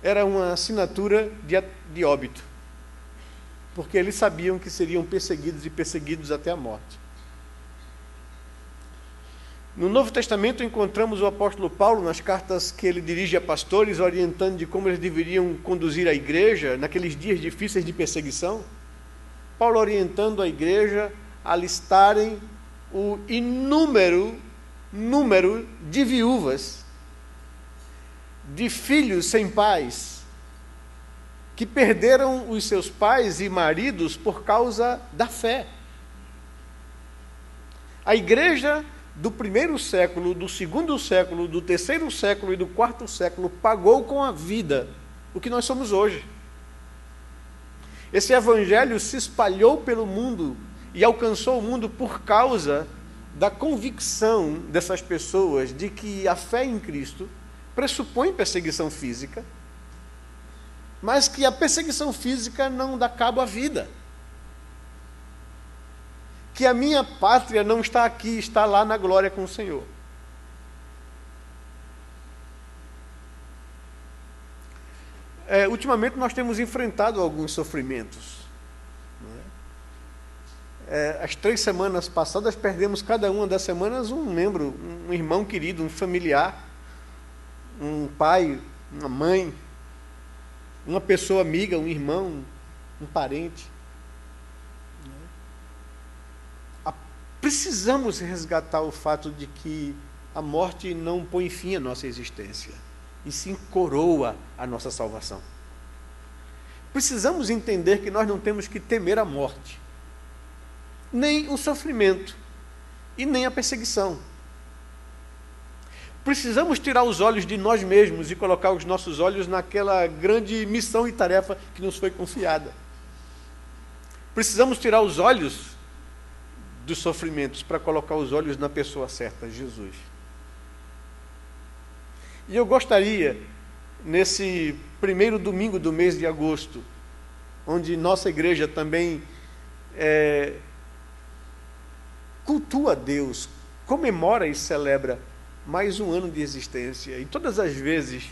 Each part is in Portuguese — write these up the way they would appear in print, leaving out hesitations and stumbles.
era uma assinatura de óbito, porque eles sabiam que seriam perseguidos e perseguidos até a morte. No Novo Testamento encontramos o apóstolo Paulo nas cartas que ele dirige a pastores, orientando de como eles deveriam conduzir a igreja naqueles dias difíceis de perseguição. Paulo orientando a igreja a listarem o inúmero número de viúvas, de filhos sem pais, que perderam os seus pais e maridos por causa da fé. A igreja do primeiro século, do segundo século, do terceiro século e do quarto século pagou com a vida o que nós somos hoje. Esse evangelho se espalhou pelo mundo e alcançou o mundo por causa da convicção dessas pessoas de que a fé em Cristo pressupõe perseguição física, mas que a perseguição física não dá cabo à vida. Que a minha pátria não está aqui, está lá na glória com o Senhor. Ultimamente nós temos enfrentado alguns sofrimentos. As 3 semanas passadas perdemos cada uma das semanas um membro, um irmão querido, um familiar, um pai, uma mãe, uma pessoa amiga, um irmão, um parente. Precisamos resgatar o fato de que a morte não põe fim à nossa existência, e sim coroa a nossa salvação. Precisamos entender que nós não temos que temer a morte, nem o sofrimento, e nem a perseguição. Precisamos tirar os olhos de nós mesmos e colocar os nossos olhos naquela grande missão e tarefa que nos foi confiada. Precisamos tirar os olhos dos sofrimentos para colocar os olhos na pessoa certa, Jesus. E eu gostaria, nesse primeiro domingo do mês de agosto, onde nossa igreja também cultua a Deus, comemora e celebra mais um ano de existência, e todas as vezes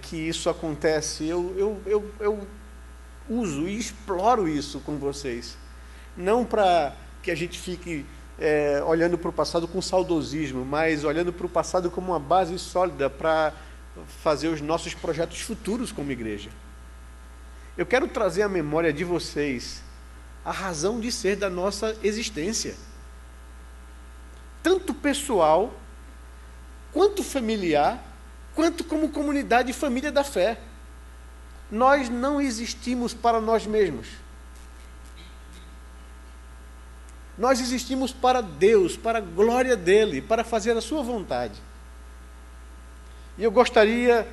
que isso acontece, eu uso e exploro isso com vocês, não para que a gente fique olhando para o passado com saudosismo, mas olhando para o passado como uma base sólida para fazer os nossos projetos futuros como igreja. Eu quero trazer à memória de vocês a razão de ser da nossa existência, tanto pessoal, quanto familiar, quanto como comunidade e família da fé. Nós não existimos para nós mesmos. Nós existimos para Deus, para a glória dEle, para fazer a sua vontade. E eu gostaria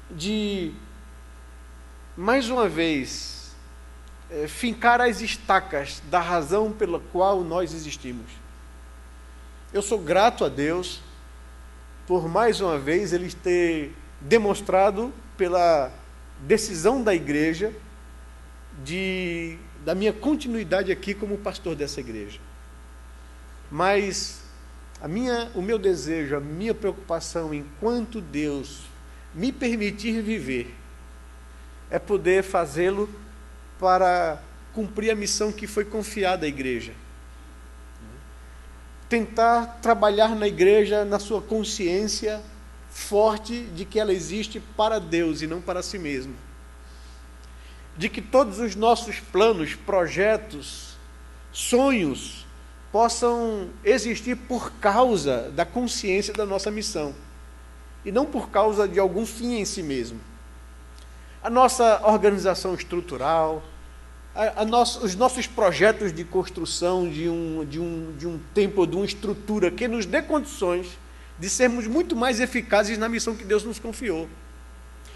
de, mais uma vez, fincar as estacas da razão pela qual nós existimos. Eu sou grato a Deus por, mais uma vez, Ele ter demonstrado, pela decisão da igreja, da minha continuidade aqui como pastor dessa igreja. Mas o meu desejo, a minha preocupação, enquanto Deus me permitir viver, é poder fazê-lo para cumprir a missão que foi confiada à igreja. Tentar trabalhar na igreja na sua consciência forte de que ela existe para Deus e não para si mesma. De que todos os nossos planos, projetos, sonhos possam existir por causa da consciência da nossa missão e não por causa de algum fim em si mesmo. A nossa organização estrutural, os nossos projetos de construção de um templo, de uma estrutura que nos dê condições de sermos muito mais eficazes na missão que Deus nos confiou.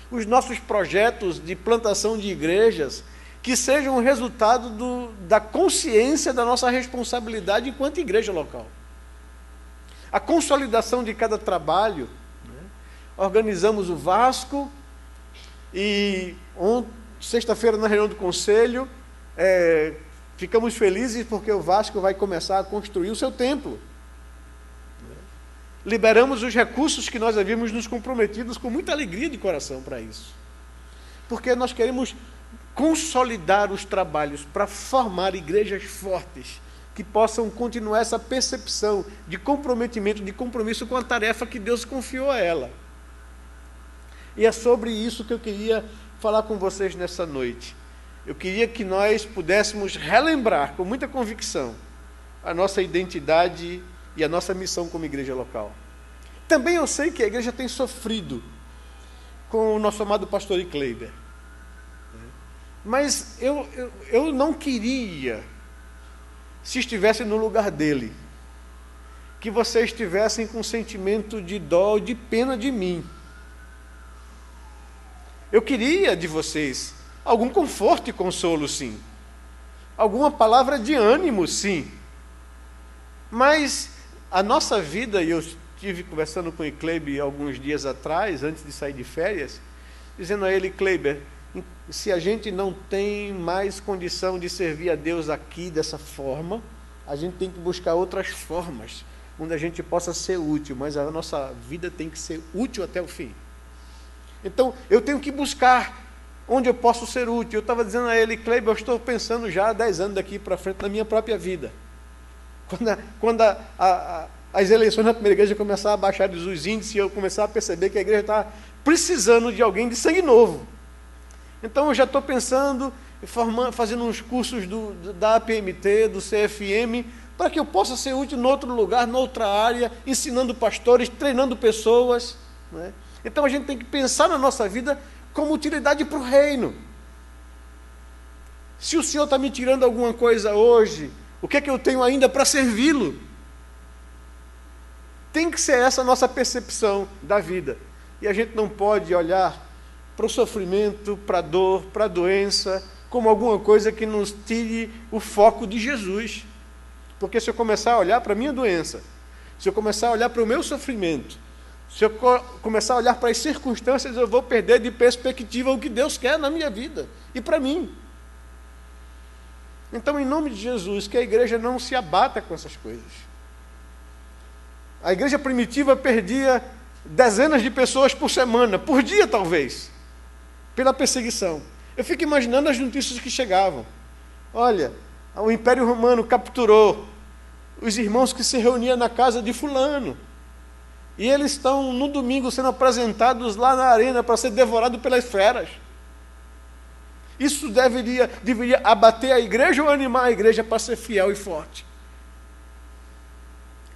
Os nossos projetos de plantação de igrejas que sejam o resultado da consciência da nossa responsabilidade enquanto igreja local. A consolidação de cada trabalho. Organizamos o Vasco e sexta-feira na reunião do conselho ficamos felizes porque o Vasco vai começar a construir o seu templo. liberamos os recursos que nós havíamos nos comprometidos com muita alegria de coração para isso. Porque nós queremos consolidar os trabalhos para formar igrejas fortes, que possam continuar essa percepção de comprometimento, de compromisso com a tarefa que Deus confiou a ela. E é sobre isso que eu queria falar com vocês nessa noite. Eu queria que nós pudéssemos relembrar com muita convicção a nossa identidade e a nossa missão como igreja local. Também eu sei que a igreja tem sofrido com o nosso amado pastor Kleiber. Mas eu não queria, se estivesse no lugar dele, que vocês estivessem com sentimento de dó, de pena de mim. Eu queria de vocês algum conforto e consolo, sim. Alguma palavra de ânimo, sim. Mas a nossa vida, e eu estive conversando com o Kleiber alguns dias atrás, antes de sair de férias, dizendo a ele: Kleiber, se a gente não tem mais condição de servir a Deus aqui dessa forma, a gente tem que buscar outras formas, onde a gente possa ser útil, mas a nossa vida tem que ser útil até o fim. Então, eu tenho que buscar onde eu posso ser útil. Eu estava dizendo a ele: Kleiber, eu estou pensando já há 10 anos daqui para frente na minha própria vida. Quando as eleições na primeira igreja começaram a baixar os índices, e eu começar a perceber que a igreja está precisando de alguém de sangue novo. Então eu já estou pensando, fazendo uns cursos da APMT, do CFM, para que eu possa ser útil em outro lugar, noutra área, ensinando pastores, treinando pessoas, né? Então a gente tem que pensar na nossa vida como utilidade para o reino. Se o Senhor está me tirando alguma coisa hoje, o que é que eu tenho ainda para servi-lo? Tem que ser essa a nossa percepção da vida. E a gente não pode olhar para o sofrimento, para a dor, para a doença, como alguma coisa que nos tire o foco de Jesus. Porque se eu começar a olhar para a minha doença, se eu começar a olhar para o meu sofrimento, se eu começar a olhar para as circunstâncias, eu vou perder de perspectiva o que Deus quer na minha vida e para mim. Então, em nome de Jesus, que a igreja não se abata com essas coisas. A igreja primitiva perdia dezenas de pessoas por semana, por dia talvez, pela perseguição. Eu fico imaginando as notícias que chegavam. Olha, o Império Romano capturou os irmãos que se reuniam na casa de fulano. E eles estão no domingo sendo apresentados lá na arena para ser devorados pelas feras. Isso deveria abater a igreja ou animar a igreja para ser fiel e forte?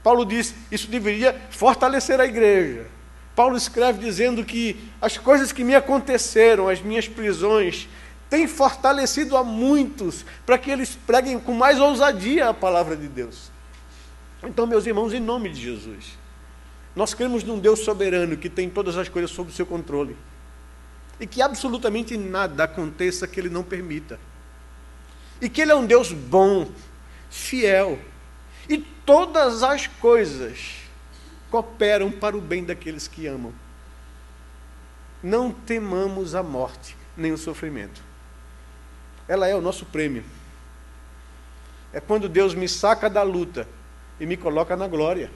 Paulo diz, isso deveria fortalecer a igreja. Paulo escreve dizendo que as coisas que me aconteceram, as minhas prisões, têm fortalecido a muitos para que eles preguem com mais ousadia a palavra de Deus. Então, meus irmãos, em nome de Jesus, nós cremos num Deus soberano que tem todas as coisas sob o seu controle e que absolutamente nada aconteça que Ele não permita. E que Ele é um Deus bom, fiel, e todas as coisas cooperam para o bem daqueles que amam. Não temamos a morte, nem o sofrimento. Ela é o nosso prêmio. É quando Deus me saca da luta e me coloca na glória.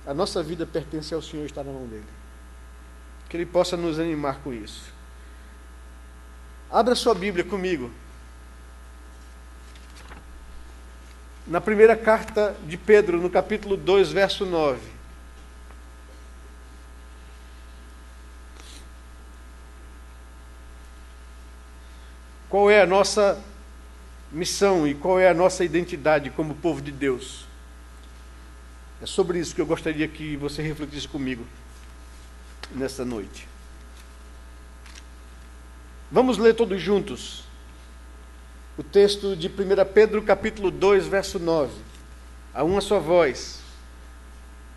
A nossa vida pertence ao Senhor e está na mão dEle. Que Ele possa nos animar com isso. Abra sua Bíblia comigo. Na primeira carta de Pedro, no capítulo 2, verso 9. Qual é a nossa missão e qual é a nossa identidade como povo de Deus? É sobre isso que eu gostaria que você refletisse comigo nesta noite. Vamos ler todos juntos o texto de 1 Pedro, capítulo 2, verso 9. A uma só voz,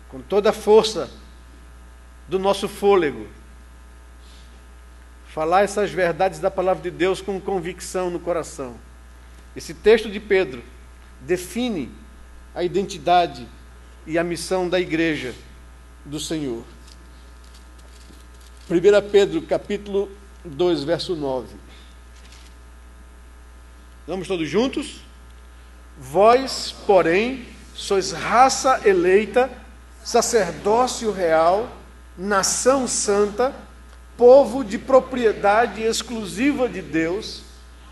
com toda a força do nosso fôlego, falar essas verdades da palavra de Deus com convicção no coração. Esse texto de Pedro define a identidade e a missão da igreja do Senhor. 1 Pedro, capítulo 2, verso 9. Vamos todos juntos? Vós, porém, sois raça eleita, sacerdócio real, nação santa, povo de propriedade exclusiva de Deus,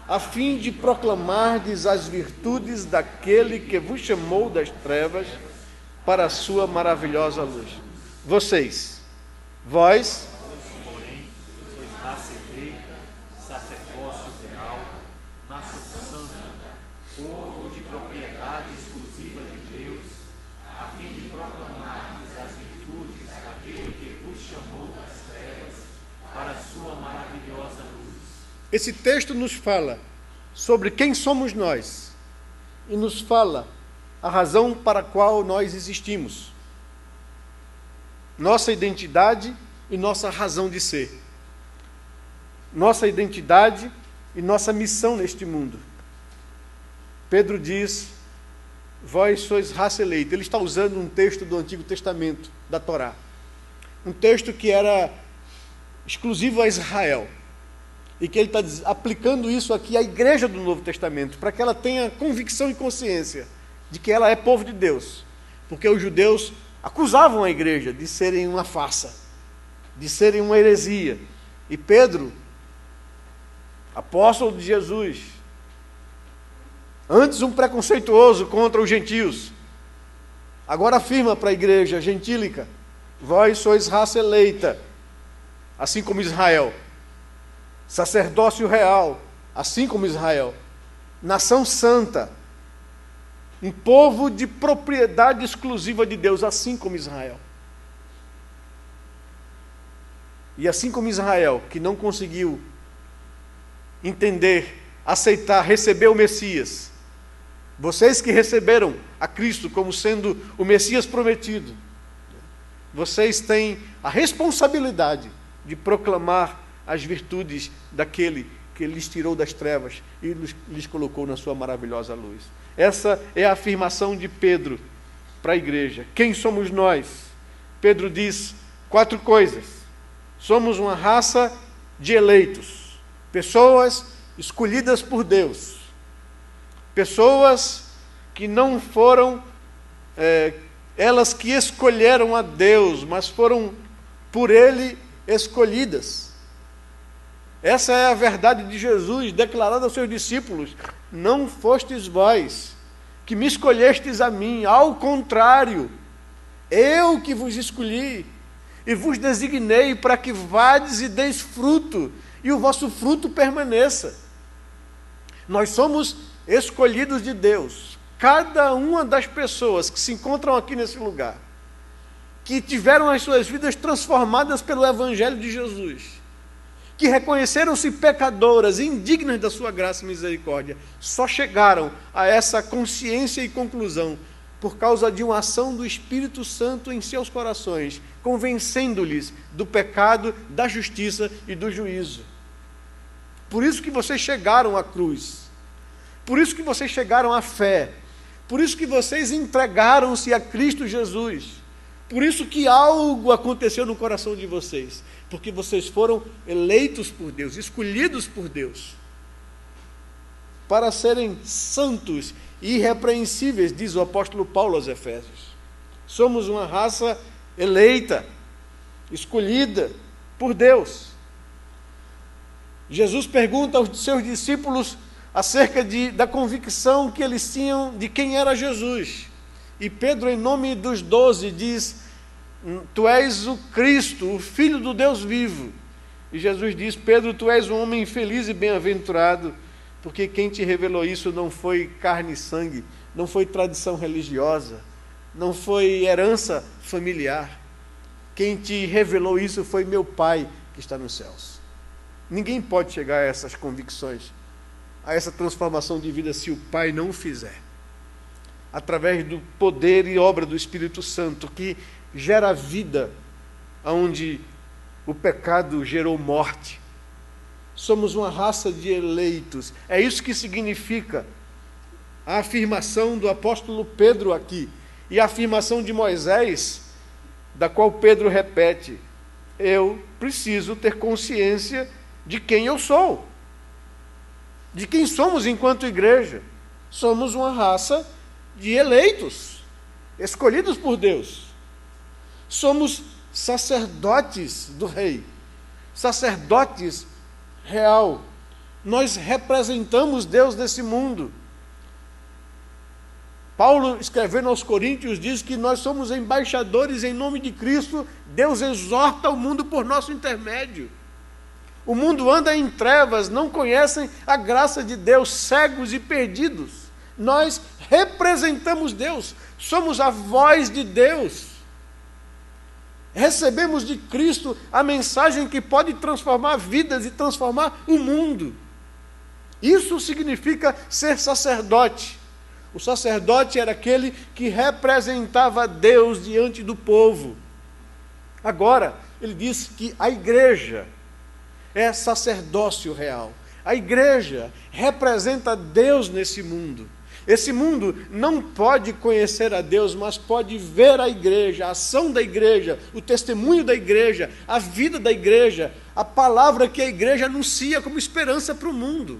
a fim de proclamardes as virtudes daquele que vos chamou das trevas para a sua maravilhosa luz. Vocês, vós, porém, sois raça eleita, sacerdócio real, nação santa, povo de propriedade exclusiva de Deus, a fim de proclamardes as virtudes daquele que vos chamou das trevas para a sua maravilhosa luz. esse texto nos fala sobre quem somos nós e nos fala a razão para a qual nós existimos, nossa identidade e nossa razão de ser, nossa identidade e nossa missão neste mundo. Pedro diz: vós sois raça eleita. Ele está usando um texto do Antigo Testamento, da Torá, um texto que era exclusivo a Israel, e que ele está aplicando isso aqui à igreja do Novo Testamento, para que ela tenha convicção e consciência de que ela é povo de Deus, porque os judeus acusavam a igreja de serem uma farsa, de serem uma heresia, e Pedro, apóstolo de Jesus, antes um preconceituoso contra os gentios, agora afirma para a igreja gentílica: vós sois raça eleita, assim como Israel, sacerdócio real, assim como Israel, nação santa, um povo de propriedade exclusiva de Deus, assim como Israel. E assim como Israel, que não conseguiu entender, aceitar, receber o Messias, vocês que receberam a Cristo como sendo o Messias prometido, vocês têm a responsabilidade de proclamar as virtudes daquele que lhes tirou das trevas e lhes colocou na sua maravilhosa luz. Essa é a afirmação de Pedro para a igreja. Quem somos nós? Pedro diz 4 coisas. Somos uma raça de eleitos, pessoas escolhidas por Deus, pessoas que não foram elas que escolheram a Deus, mas foram por Ele escolhidas. Essa é a verdade de Jesus, declarada aos seus discípulos: não fostes vós que me escolhestes a mim, ao contrário, eu que vos escolhi e vos designei para que vades e deis fruto, e o vosso fruto permaneça. Nós somos escolhidos de Deus. Cada uma das pessoas que se encontram aqui nesse lugar, que tiveram as suas vidas transformadas pelo Evangelho de Jesus, que reconheceram-se pecadoras, indignas da sua graça e misericórdia, só chegaram a essa consciência e conclusão por causa de uma ação do Espírito Santo em seus corações, convencendo-lhes do pecado, da justiça e do juízo. Por isso que vocês chegaram à cruz, por isso que vocês chegaram à fé, por isso que vocês entregaram-se a Cristo Jesus, por isso que algo aconteceu no coração de vocês, porque vocês foram eleitos por Deus, escolhidos por Deus, para serem santos e irrepreensíveis, diz o apóstolo Paulo aos Efésios. Somos uma raça eleita, escolhida por Deus. Jesus pergunta aos seus discípulos acerca da convicção que eles tinham de quem era Jesus. E Pedro, em nome dos 12, diz: tu és o Cristo, o Filho do Deus vivo. E Jesus diz: Pedro, tu és um homem feliz e bem-aventurado, porque quem te revelou isso não foi carne e sangue, não foi tradição religiosa, não foi herança familiar. Quem te revelou isso foi meu Pai que está nos céus. Ninguém pode chegar a essas convicções, a essa transformação de vida, se o Pai não o fizer. Através do poder e obra do Espírito Santo, que gera vida onde o pecado gerou morte. Somos uma raça de eleitos. É isso que significa a afirmação do apóstolo Pedro aqui, e a afirmação de Moisés, da qual Pedro repete: eu preciso ter consciência de quem eu sou, de quem somos enquanto igreja. Somos uma raça de eleitos, escolhidos por Deus. Somos sacerdotes do Rei, sacerdotes real. Nós representamos Deus nesse mundo. Paulo, escrevendo aos Coríntios, diz que nós somos embaixadores em nome de Cristo. Deus exorta o mundo por nosso intermédio. O mundo anda em trevas, não conhecem a graça de Deus, cegos e perdidos. Nós representamos Deus, somos a voz de Deus. Recebemos de Cristo a mensagem que pode transformar vidas e transformar o mundo. Isso significa ser sacerdote. O sacerdote era aquele que representava Deus diante do povo. Agora, ele diz que a igreja é sacerdócio real. A igreja representa Deus nesse mundo. Esse mundo não pode conhecer a Deus, mas pode ver a igreja, a ação da igreja, o testemunho da igreja, a vida da igreja, a palavra que a igreja anuncia como esperança para o mundo.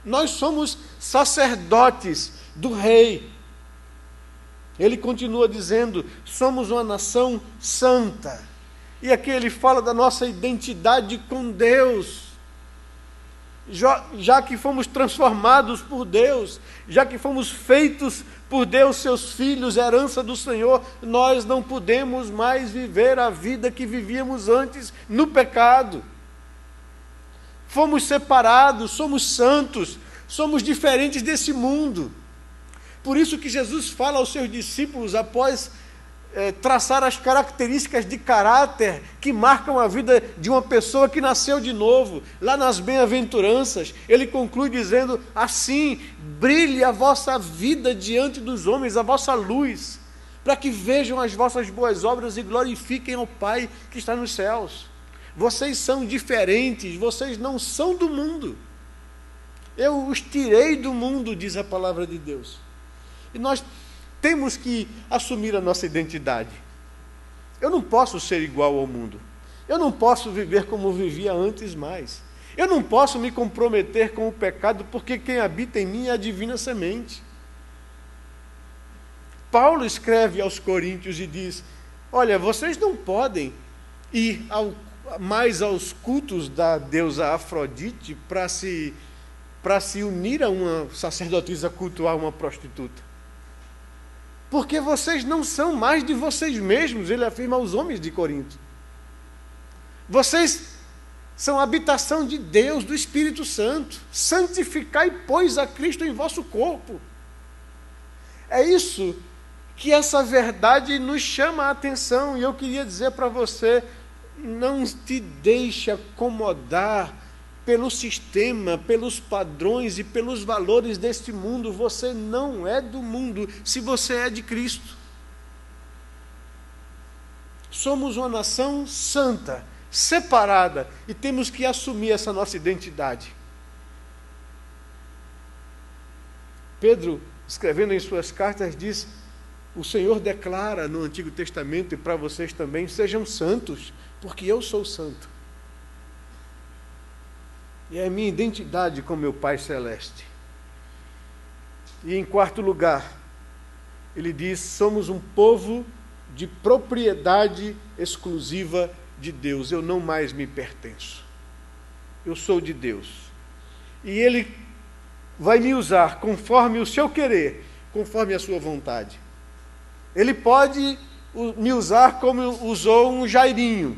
Nós somos sacerdotes do Rei. Ele continua dizendo, somos uma nação santa. E aqui ele fala da nossa identidade com Deus. Já que fomos transformados por Deus, já que fomos feitos por Deus, seus filhos, herança do Senhor, nós não podemos mais viver a vida que vivíamos antes no pecado. Fomos separados, somos santos, somos diferentes desse mundo. Por isso que Jesus fala aos seus discípulos, após traçar as características de caráter que marcam a vida de uma pessoa que nasceu de novo, lá nas bem-aventuranças, ele conclui dizendo, assim, brilhe a vossa vida diante dos homens, a vossa luz, para que vejam as vossas boas obras e glorifiquem ao Pai que está nos céus. Vocês são diferentes, vocês não são do mundo. Eu os tirei do mundo, diz a palavra de Deus. E nós temos que assumir a nossa identidade. Eu não posso ser igual ao mundo. Eu não posso viver como vivia antes mais. Eu não posso me comprometer com o pecado, porque quem habita em mim é a divina semente. Paulo escreve aos Coríntios e diz, olha, vocês não podem ir mais aos cultos da deusa Afrodite para se unir a uma sacerdotisa cultuar uma prostituta. Porque vocês não são mais de vocês mesmos, ele afirma aos homens de Corinto. Vocês são a habitação de Deus, do Espírito Santo. Santificai, pois, a Cristo em vosso corpo. É isso que essa verdade nos chama a atenção. E eu queria dizer para você, não te deixe acomodar pelo sistema, pelos padrões e pelos valores deste mundo. Você não é do mundo se você é de Cristo. Somos uma nação santa, separada, e temos que assumir essa nossa identidade. Pedro, escrevendo em suas cartas, diz, o Senhor declara no Antigo Testamento, e para vocês também, sejam santos, porque eu sou santo. E é a minha identidade com meu Pai Celeste. E em quarto lugar, ele diz, somos um povo de propriedade exclusiva de Deus. Eu não mais me pertenço. Eu sou de Deus. E Ele vai me usar conforme o seu querer, conforme a sua vontade. Ele pode me usar como usou um Jairinho,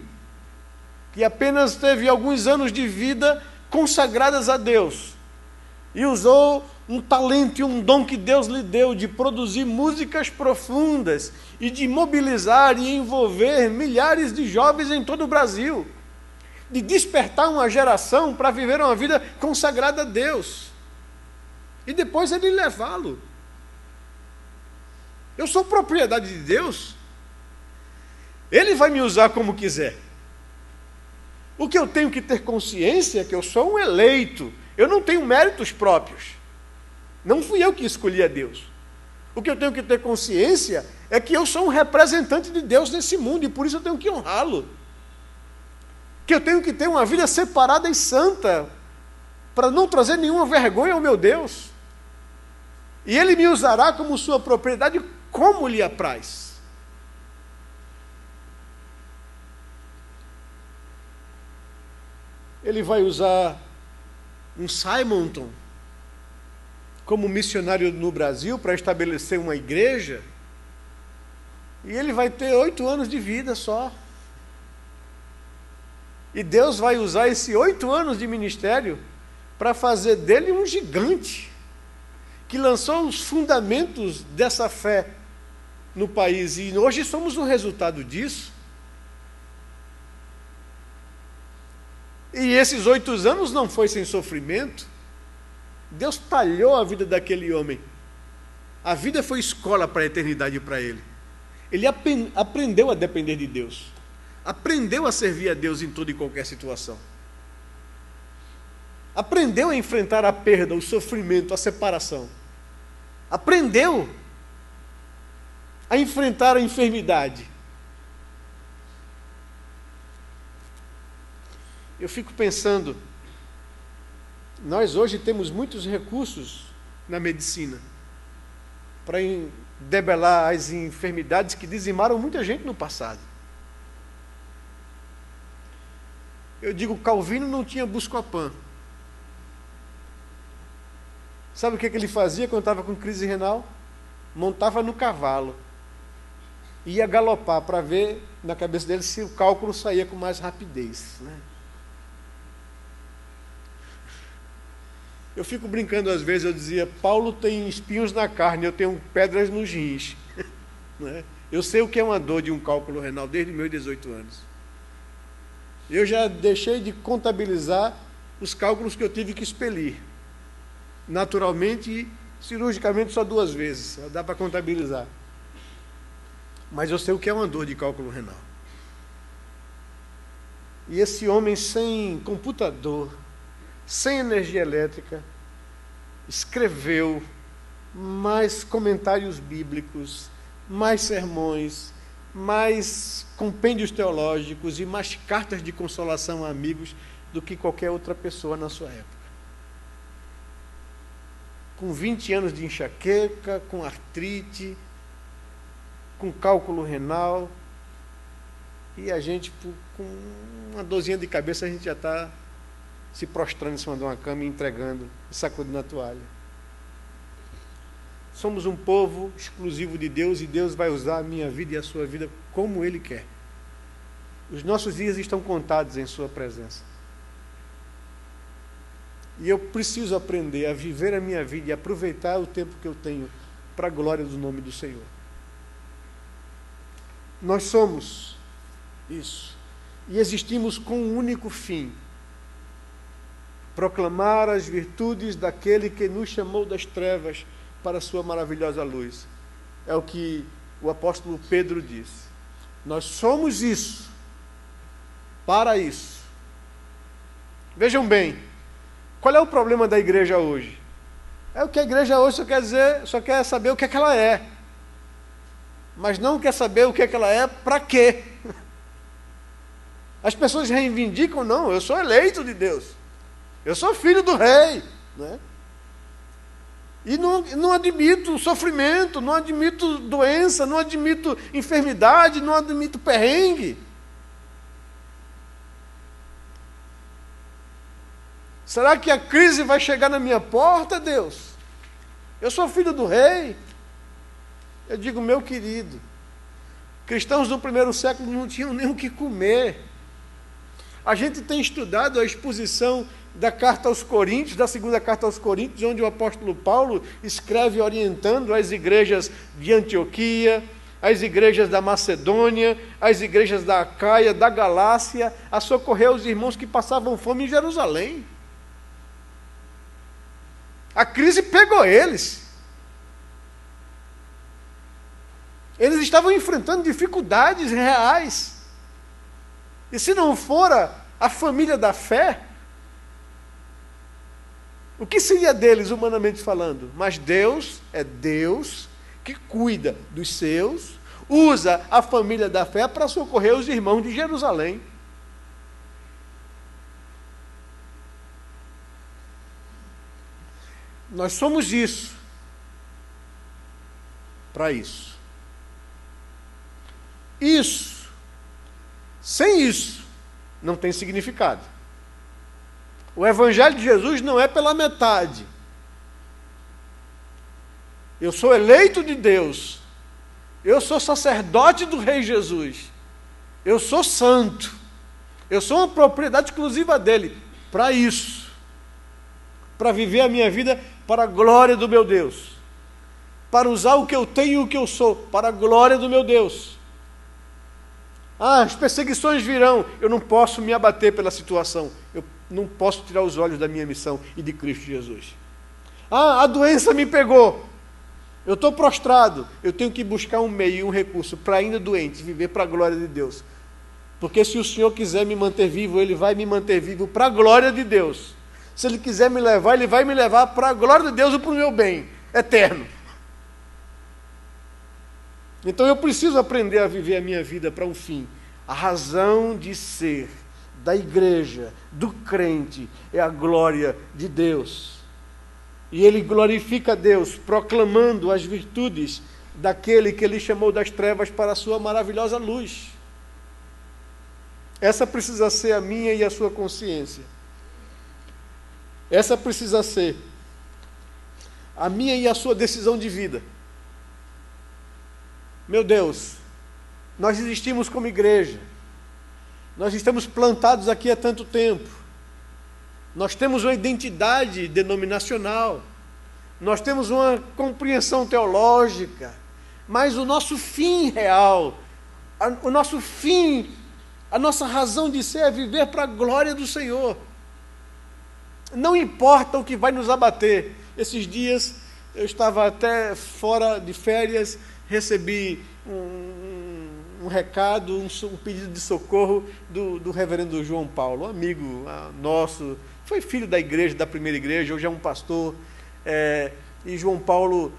que apenas teve alguns anos de vida consagradas a Deus, e usou um talento e um dom que Deus lhe deu de produzir músicas profundas e de mobilizar e envolver milhares de jovens em todo o Brasil, de despertar uma geração para viver uma vida consagrada a Deus, e depois ele levá-lo. Eu sou propriedade de Deus, Ele vai me usar como quiser. O que eu tenho que ter consciência é que eu sou um eleito. Eu não tenho méritos próprios. Não fui eu que escolhi a Deus. O que eu tenho que ter consciência é que eu sou um representante de Deus nesse mundo, e por isso eu tenho que honrá-lo. Que eu tenho que ter uma vida separada e santa, para não trazer nenhuma vergonha ao meu Deus. E Ele me usará como sua propriedade como lhe apraz. Ele vai usar um Simonton como missionário no Brasil para estabelecer uma igreja, e ele vai ter 8 anos de vida só. E Deus vai usar esses 8 anos de ministério para fazer dele um gigante, que lançou os fundamentos dessa fé no país. E hoje somos o resultado disso. E esses 8 anos não foi sem sofrimento. Deus talhou a vida daquele homem. A vida foi escola para a eternidade para ele. Ele aprendeu a depender de Deus. Aprendeu a servir a Deus em toda e qualquer situação. Aprendeu a enfrentar a perda, o sofrimento, a separação. Aprendeu a enfrentar a enfermidade. Eu fico pensando, nós hoje temos muitos recursos na medicina para debelar as enfermidades que dizimaram muita gente no passado. Eu digo, Calvino não tinha Buscopan. Sabe o que ele fazia quando estava com crise renal? Montava no cavalo, ia galopar para ver na cabeça dele se o cálculo saía com mais rapidez, né? Eu fico brincando às vezes, eu dizia, Paulo tem espinhos na carne, eu tenho pedras nos rins. Né? Eu sei o que é uma dor de um cálculo renal desde meus 18 anos. Eu já deixei de contabilizar os cálculos que eu tive que expelir. Naturalmente e cirurgicamente só 2 vezes, dá para contabilizar. Mas eu sei o que é uma dor de cálculo renal. E esse homem sem computador, sem energia elétrica, escreveu mais comentários bíblicos, mais sermões, mais compêndios teológicos e mais cartas de consolação a amigos do que qualquer outra pessoa na sua época. Com 20 anos de enxaqueca, com artrite, com cálculo renal, e a gente, com uma dorzinha de cabeça, a gente já está se prostrando em cima de uma cama e entregando, e sacudindo a toalha. Somos um povo exclusivo de Deus e Deus vai usar a minha vida e a sua vida como Ele quer. Os nossos dias estão contados em Sua presença. E eu preciso aprender a viver a minha vida e aproveitar o tempo que eu tenho para a glória do nome do Senhor. Nós somos isso. E existimos com um único fim: proclamar as virtudes daquele que nos chamou das trevas para a sua maravilhosa luz. É o que o apóstolo Pedro diz. Nós somos isso, para isso. Vejam bem, qual é o problema da igreja hoje? É o que a igreja hoje só quer saber o que é que ela é. Mas não quer saber o que é que ela é, para quê? As pessoas reivindicam, não, eu sou eleito de Deus. Eu sou filho do rei, né? E não admito sofrimento, não admito doença, não admito enfermidade, não admito perrengue. Será que a crise vai chegar na minha porta, Deus? Eu sou filho do rei. Eu digo, meu querido, cristãos do primeiro século não tinham nem o que comer. A gente tem estudado a exposição da carta aos Coríntios, da segunda carta aos Coríntios, onde o apóstolo Paulo escreve orientando as igrejas de Antioquia, as igrejas da Macedônia, as igrejas da Acaia, da Galácia, a socorrer os irmãos que passavam fome em Jerusalém. A crise pegou eles. Eles estavam enfrentando dificuldades reais. E se não fora a família da fé, o que seria deles, humanamente falando? Mas Deus é Deus que cuida dos seus, usa a família da fé para socorrer os irmãos de Jerusalém. Nós somos isso, para isso. Isso, sem isso, não tem significado. O Evangelho de Jesus não é pela metade. Eu sou eleito de Deus. Eu sou sacerdote do Rei Jesus. Eu sou santo. Eu sou uma propriedade exclusiva dele. Para isso. Para viver a minha vida para a glória do meu Deus. Para usar o que eu tenho e o que eu sou. Para a glória do meu Deus. As perseguições virão. Eu não posso me abater pela situação. Eu não posso tirar os olhos da minha missão e de Cristo Jesus. A doença me pegou. Eu estou prostrado. Eu tenho que buscar um meio e um recurso para, ainda doente, viver para a glória de Deus. Porque se o Senhor quiser me manter vivo, Ele vai me manter vivo para a glória de Deus. Se Ele quiser me levar, Ele vai me levar para a glória de Deus e para o meu bem eterno. Então eu preciso aprender a viver a minha vida para um fim. A razão de ser da igreja, do crente, é a glória de Deus. E ele glorifica a Deus, proclamando as virtudes daquele que ele chamou das trevas para a sua maravilhosa luz. Essa precisa ser a minha e a sua consciência. Essa precisa ser a minha e a sua decisão de vida. Meu Deus, nós existimos como igreja. Nós estamos plantados aqui há tanto tempo. Nós temos uma identidade denominacional. Nós temos uma compreensão teológica. Mas o nosso fim real, o nosso fim, a nossa razão de ser é viver para a glória do Senhor. Não importa o que vai nos abater. Esses dias eu estava até fora de férias, recebi um recado, um pedido de socorro do reverendo João Paulo, um amigo nosso, foi filho da igreja, da primeira igreja, hoje é um pastor, e João Paulo,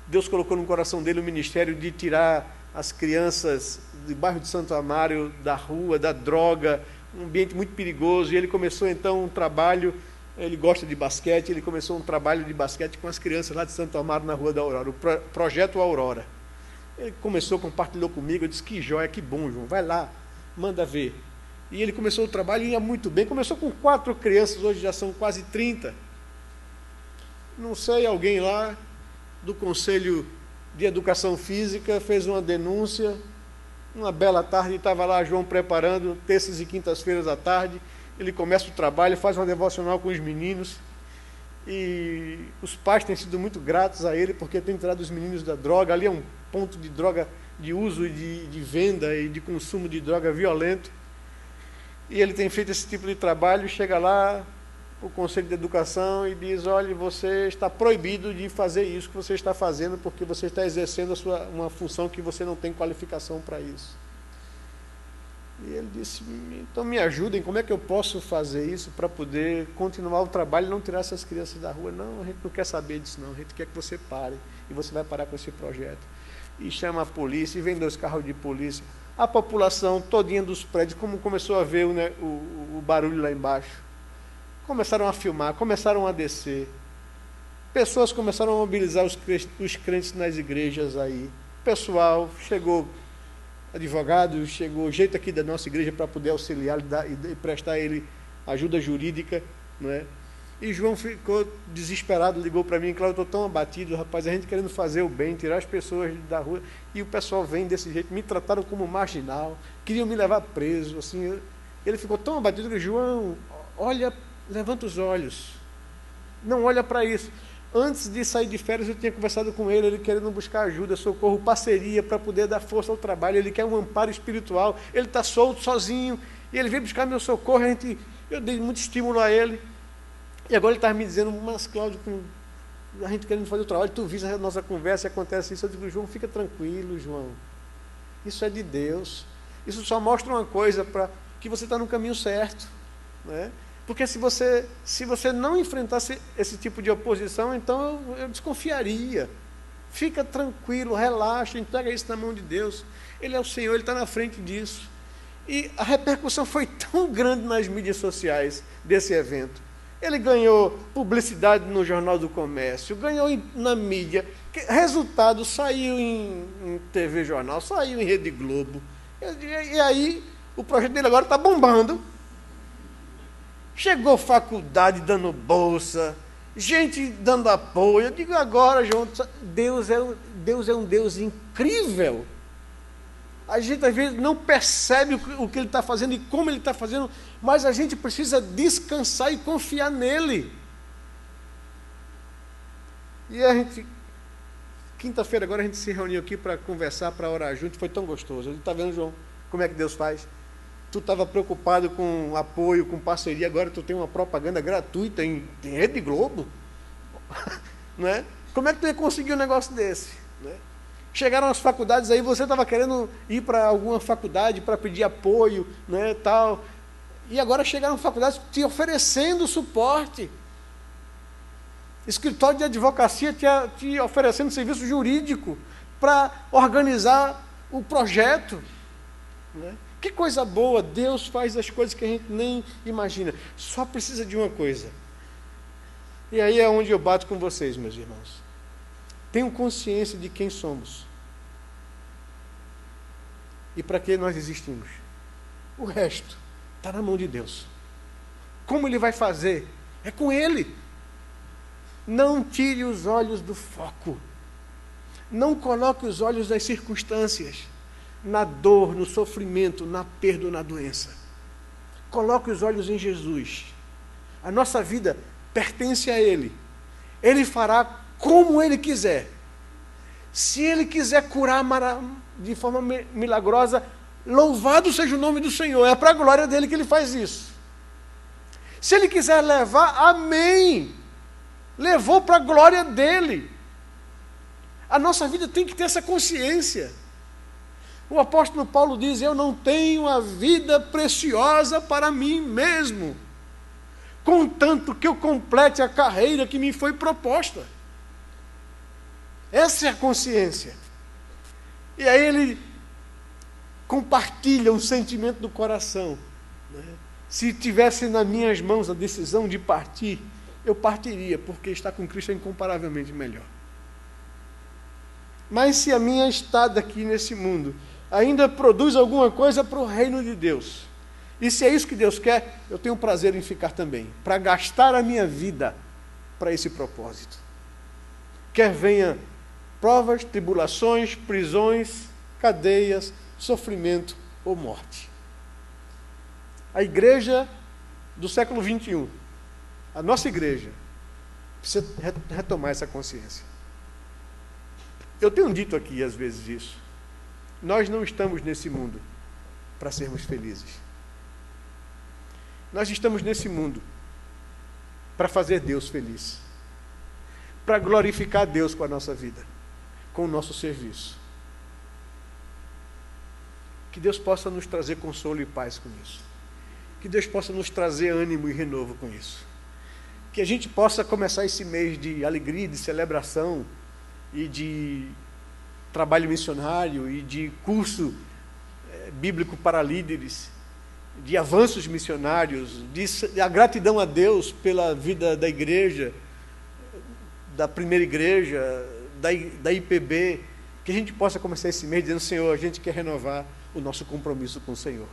Deus colocou no coração dele o ministério de tirar as crianças do bairro de Santo Amaro, da rua, da droga, um ambiente muito perigoso, e ele começou então um trabalho, ele gosta de basquete, ele começou um trabalho de basquete com as crianças lá de Santo Amaro, na Rua da Aurora, o Projeto Aurora. Ele começou, compartilhou comigo, eu disse, que joia, que bom, João, vai lá, manda ver. E ele começou o trabalho e ia muito bem, começou com 4 crianças, hoje já são quase 30. Não sei, alguém lá do Conselho de Educação Física fez uma denúncia, uma bela tarde, estava lá João preparando, terças e quintas-feiras à tarde, ele começa o trabalho, faz uma devocional com os meninos, e os pais têm sido muito gratos a ele, porque tem tirado os meninos da droga, ali é um ponto de droga, de uso e de venda e de consumo de droga violento, e ele tem feito esse tipo de trabalho, chega lá, o Conselho de Educação, e diz, olha, você está proibido de fazer isso que você está fazendo, porque você está exercendo uma função que você não tem qualificação para isso. E ele disse, então me ajudem, como é que eu posso fazer isso para poder continuar o trabalho e não tirar essas crianças da rua? Não, a gente não quer saber disso não, a gente quer que você pare, e você vai parar com esse projeto. E chama a polícia, e vem 2 carros de polícia. A população todinha dos prédios, como começou a ver o barulho lá embaixo, começaram a filmar, começaram a descer. Pessoas começaram a mobilizar os crentes nas igrejas aí. Pessoal, chegou advogado, chegou jeito aqui da nossa igreja para poder auxiliar e prestar a ele ajuda jurídica, não é? E João ficou desesperado, ligou para mim, Cláudio, eu estou tão abatido, rapaz, a gente querendo fazer o bem, tirar as pessoas da rua, e o pessoal vem desse jeito, me trataram como marginal, queriam me levar preso, assim, ele ficou tão abatido que, João, olha, levanta os olhos, não olha para isso. Antes de sair de férias, eu tinha conversado com ele querendo buscar ajuda, socorro, parceria, para poder dar força ao trabalho, ele quer um amparo espiritual, ele está solto, sozinho, e ele veio buscar meu socorro, eu dei muito estímulo a ele, e agora ele estava me dizendo, mas Cláudio, a gente querendo fazer o trabalho, tu viste a nossa conversa e acontece isso, eu digo, João, fica tranquilo, João, isso é de Deus, isso só mostra uma coisa, que você está no caminho certo, né? Porque se você não enfrentasse esse tipo de oposição, então eu desconfiaria. Fica tranquilo, relaxa, entrega isso na mão de Deus. Ele é o Senhor, Ele está na frente disso. E a repercussão foi tão grande nas mídias sociais desse evento, ele ganhou publicidade no Jornal do Comércio, ganhou na mídia. Resultado, saiu em TV Jornal, saiu em Rede Globo. E aí, o projeto dele agora está bombando. Chegou faculdade dando bolsa, gente dando apoio. Eu digo agora, João, Deus é um Deus incrível. A gente às vezes não percebe o que Ele está fazendo e como Ele está fazendo, mas a gente precisa descansar e confiar nele. E a gente, quinta-feira agora a gente se reuniu aqui para conversar, para orar junto, foi tão gostoso. A gente está vendo, João, como é que Deus faz? Tu estava preocupado com apoio, com parceria, agora tu tem uma propaganda gratuita em Rede Globo. Não é? Como é que tu ia conseguir um negócio desse? Não é? Chegaram as faculdades aí, você estava querendo ir para alguma faculdade para pedir apoio, né, tal, e agora chegaram faculdades te oferecendo suporte. Escritório de advocacia te oferecendo serviço jurídico para organizar o projeto. Né? Que coisa boa, Deus faz as coisas que a gente nem imagina. Só precisa de uma coisa. E aí é onde eu bato com vocês, meus irmãos. Tenham consciência de quem somos. E para que nós existimos. O resto está na mão de Deus. Como Ele vai fazer? É com Ele. Não tire os olhos do foco. Não coloque os olhos nas circunstâncias, na dor, no sofrimento, na perda ou na doença. Coloque os olhos em Jesus. A nossa vida pertence a Ele. Ele fará como Ele quiser. Se Ele quiser curar de forma milagrosa, louvado seja o nome do Senhor. É para a glória dEle que Ele faz isso. Se Ele quiser levar, amém. Levou para a glória dEle. A nossa vida tem que ter essa consciência. O apóstolo Paulo diz, eu não tenho a vida preciosa para mim mesmo, contanto que eu complete a carreira que me foi proposta. Essa é a consciência. E aí ele compartilha um sentimento do coração. Né? Se tivesse nas minhas mãos a decisão de partir, eu partiria, porque estar com Cristo é incomparavelmente melhor. Mas se a minha estada aqui nesse mundo ainda produz alguma coisa para o reino de Deus, e se é isso que Deus quer, eu tenho prazer em ficar também, para gastar a minha vida para esse propósito. Quer venha provas, tribulações, prisões, cadeias, sofrimento ou morte. A igreja do século XXI, a nossa igreja, precisa retomar essa consciência. Eu tenho dito aqui às vezes isso. Nós não estamos nesse mundo para sermos felizes. Nós estamos nesse mundo para fazer Deus feliz, para glorificar Deus com a nossa vida, com o nosso serviço. Que Deus possa nos trazer consolo e paz com isso. Que Deus possa nos trazer ânimo e renovo com isso. Que a gente possa começar esse mês de alegria, de celebração e de trabalho missionário e de curso bíblico para líderes, de avanços missionários, de a gratidão a Deus pela vida da igreja, da primeira igreja, da IPB, que a gente possa começar esse mês dizendo, Senhor, a gente quer renovar o nosso compromisso com o Senhor.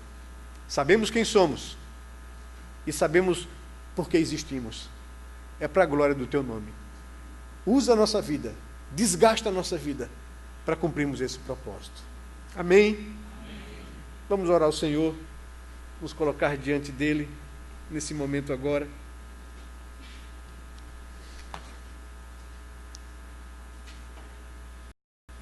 Sabemos quem somos e sabemos por que existimos. É para a glória do Teu nome. Usa a nossa vida, desgasta a nossa vida para cumprirmos esse propósito. Amém? Amém? Vamos orar ao Senhor, nos colocar diante dEle nesse momento agora.